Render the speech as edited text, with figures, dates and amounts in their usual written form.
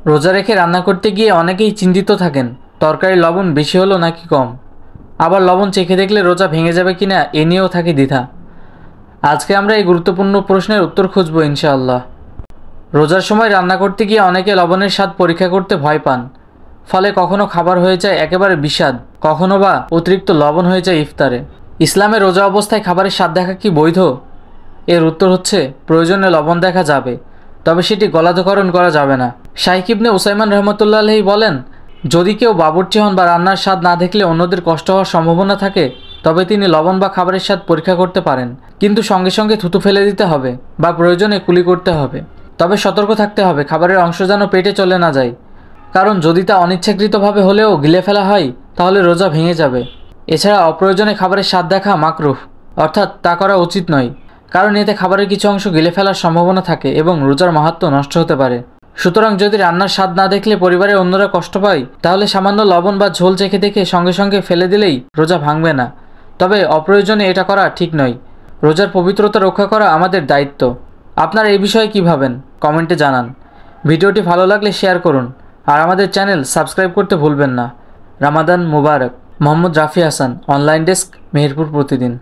রোজা রেখে রান্না করতে গিয়ে অনেকেই চিন্তিত থাকেন তরকারি লবণ বেশি হলো নাকি কম। আবার লবণ চেখে দেখলে রোজা ভেঙে যাবে কিনা এ নিয়েও থাকে দ্বিধা। আজকে আমরা এই গুরুত্বপূর্ণ প্রশ্নের উত্তর খুঁজব ইনশাআল্লাহ। রোজার সময় রান্না করতে গিয়ে অনেকে লবণের স্বাদ পরীক্ষা করতে ভয় পান। ফলে কখনো খাবার হয়ে যায় একেবারে বিস্বাদ, কখনো বা অতিরিক্ত লবণ হয়ে যায় ইফতারে। ইসলামে রোজা অবস্থায় খাবারের স্বাদ দেখা কি বৈধ? এর উত্তর হচ্ছে প্রয়োজনে লবণ দেখা যাবে, তবে সেটি গলাধকরণ করা যাবে না। শাইখ ইবনে উসাইমান রহমতুল্লাহ আলাইহি বলেন, যদি কেউ বাবুর্চি হন বা রান্নার স্বাদ না দেখলে অন্যদের কষ্ট হওয়ার সম্ভাবনা থাকে তবে তিনি লবণ বা খাবারের স্বাদ পরীক্ষা করতে পারেন, কিন্তু সঙ্গে সঙ্গে থুতু ফেলে দিতে হবে বা প্রয়োজনে কুলি করতে হবে। তবে সতর্ক থাকতে হবে খাবারের অংশ যেন পেটে চলে না যায়, কারণ যদি তা অনিচ্ছাকৃতভাবে হলেও গিলে ফেলা হয় তাহলে রোজা ভেঙে যাবে। এছাড়া অপ্রয়োজনে খাবারের স্বাদ দেখা মাকরুহ, অর্থাৎ তা করা উচিত নয়, কারণ এতে খাবারের কিছু অংশ গিলে ফেলার সম্ভাবনা থাকে এবং রোজার মাহাত্ম্য নষ্ট হতে পারে। সুতরাং যদি রান্নার স্বাদ না দেখলে পরিবারের অন্যরা কষ্ট পায় তাহলে সামান্য লবণ বা ঝোল চেখে দেখে সঙ্গে সঙ্গে ফেলে দিলেই রোজা ভাঙবে না। তবে অপ্রয়োজনে এটা করা ঠিক নয়। রোজার পবিত্রতা রক্ষা করা আমাদের দায়িত্ব। আপনারা এই বিষয়ে কী ভাবেন কমেন্টে জানান। ভিডিওটি ভালো লাগলে শেয়ার করুন আর আমাদের চ্যানেল সাবস্ক্রাইব করতে ভুলবেন না। রামাদান মুবারক। মোহাম্মদ রাফি হাসান, অনলাইন ডেস্ক, মেহেরপুর প্রতিদিন।